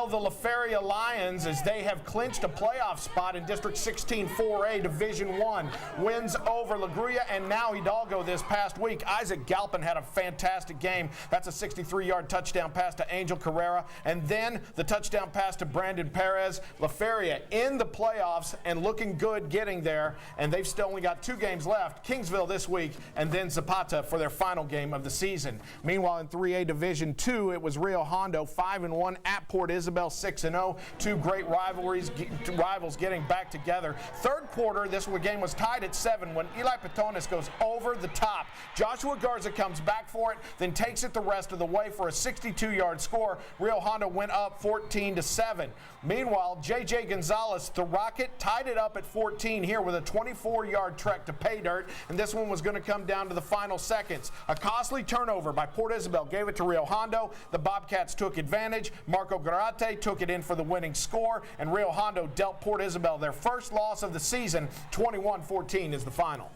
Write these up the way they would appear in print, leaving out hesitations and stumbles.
trail the La Feria Lions as they have clinched a playoff spot in District 16 4A Division 1. Wins over La Grulla and now Hidalgo this past week. Isaac Galpin had a fantastic game. That's a 63-yard touchdown pass to Angel Carrera, and then the touchdown pass to Brandon Perez. La Feria in the playoffs and looking good getting there, and they've still only got 2 games left. Kingsville this week, and then Zapata for their final game of the season. Meanwhile, in 3A Division 2, it was Rio Hondo 5-1 at Port Isabel 6-0. 2 great rivals getting back together. Third quarter, this game was tied at 7 when Eli Petonis goes over the top. Joshua Garza comes back for it, then takes it the rest of the way for a 62-yard score. Rio Hondo went up 14-7. Meanwhile, J.J. Gonzalez, the Rocket, tied it up at 14 here with a 24-yard trek to pay dirt, and this one was going to come down to the final seconds. A costly turnover by Port Isabel gave it to Rio Hondo. The Bobcats took advantage. Marco Garate took it in for the winning score, and Rio Hondo dealt Port Isabel their first loss of the season. 21-14 is the final.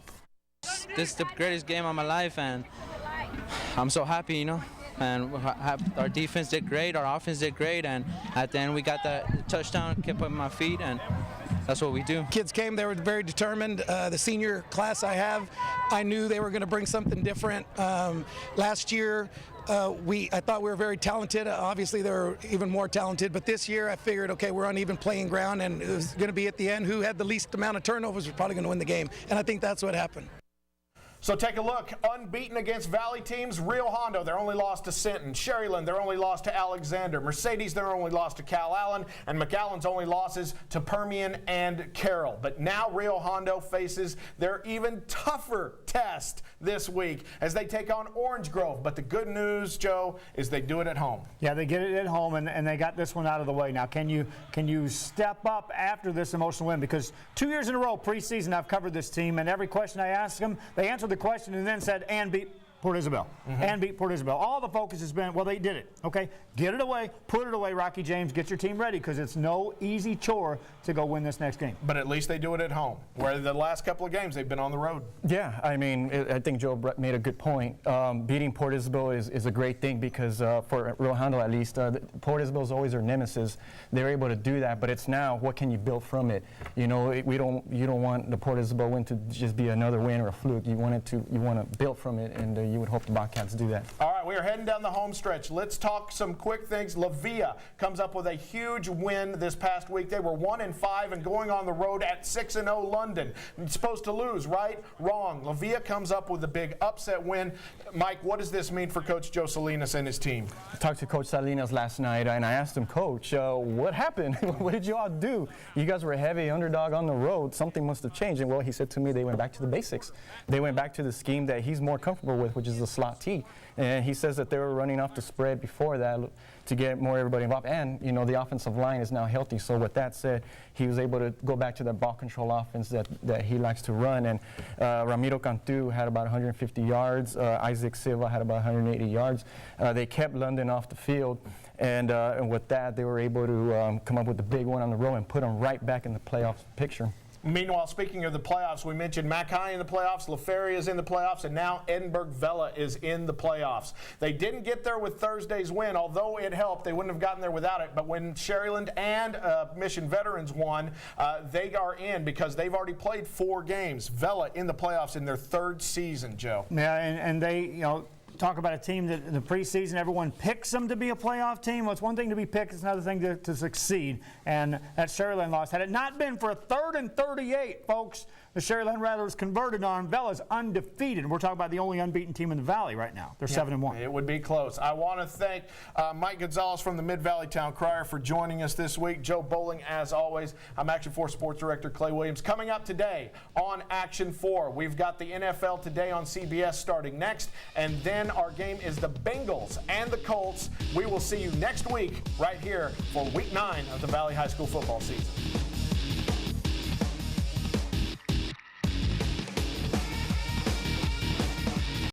This is the greatest game of my life, and I'm so happy, you know. And our defense did great, our offense did great, and at the end we got that touchdown, kept up my feet, and that's what we do. Kids came, they were very determined. The senior class I knew they were going to bring something different. Last year, I thought we were very talented. Obviously, they were even more talented. But this year, I figured, okay, we're on even playing ground, and it was going to be at the end who had the least amount of turnovers was probably going to win the game. And I think that's what happened. So take a look. Unbeaten against Valley teams. Rio Hondo, their only loss to Sinton. Sherryland, their only loss to Alexander. Mercedes, their only loss to Cal Allen. And McAllen's only losses to Permian and Carroll. But now Rio Hondo faces their even tougher test this week as they take on Orange Grove. But the good news, Joe, is they do it at home. Yeah, they get it at home, and they got this one out of the way. Now, can you step up after this emotional win? Because 2 years in a row, preseason, I've covered this team, and every question I asked them, they answered the question and then said, and beat Port Isabel. And beat Port Isabel. All the focus has been, well, they did it. Okay, get it away, put it away, Rocky James, get your team ready, because it's no easy chore to go win this next game. But at least they do it at home, where the last couple of games they've been on the road. Yeah, I mean, I think Joe made a good point. Beating Port Isabel is a great thing because for Rio Hondo at least, Port Isabel is always their nemesis. They're able to do that, but it's now what can you build from it? You know, you don't want the Port Isabel win to just be another win or a fluke. You want to build from it, and you would hope the Bobcats do that. All right, we are heading down the home stretch. Let's talk some quick things. La Villa comes up with a huge win this past week. They were 1-5 and going on the road at 6-0 London. You're supposed to lose, right? Wrong. La Villa comes up with a big upset win. Mike, what does this mean for Coach Joe Salinas and his team? I talked to Coach Salinas last night, and I asked him, Coach, what happened? What did you all do? You guys were a heavy underdog on the road. Something must have changed. And, well, he said to me they went back to the basics. They went back to the scheme that he's more comfortable with, which is the slot T. And he says that they were running off the spread before that to get more everybody involved. And, you know, the offensive line is now healthy. So with that said, he was able to go back to that ball control offense that he likes to run. And Ramiro Cantu had about 150 yards. Isaac Silva had about 180 yards. They kept London off the field. And with that, they were able to come up with the big one on the road and put them right back in the playoff picture. Meanwhile, speaking of the playoffs, we mentioned Mackay in the playoffs, La Feria is in the playoffs, and now Edinburgh Vela is in the playoffs. They didn't get there with Thursday's win, although it helped. They wouldn't have gotten there without it. But when Sherryland and Mission Veterans won, they are in because they've already played 4 games. Vela in the playoffs in their 3rd season, Joe. Yeah, and they, you know, talk about a team that in the preseason everyone picks them to be a playoff team. Well, it's one thing to be picked, it's another thing to succeed. And that Sherryland loss, had it not been for a 3rd and 38, folks, the Sherryland Rattlers converted on. Vela's undefeated. We're talking about the only unbeaten team in the Valley right now. They're 7-1. It would be close. I want to thank Mike Gonzalez from the Mid-Valley Town Crier for joining us this week. Joe Bowling, as always. I'm Action 4 Sports Director Clay Williams. Coming up today on Action 4, we've got the NFL Today on CBS starting next, and then our game is the Bengals and the Colts. We will see you next week right here for Week 9 of the Valley High School football season.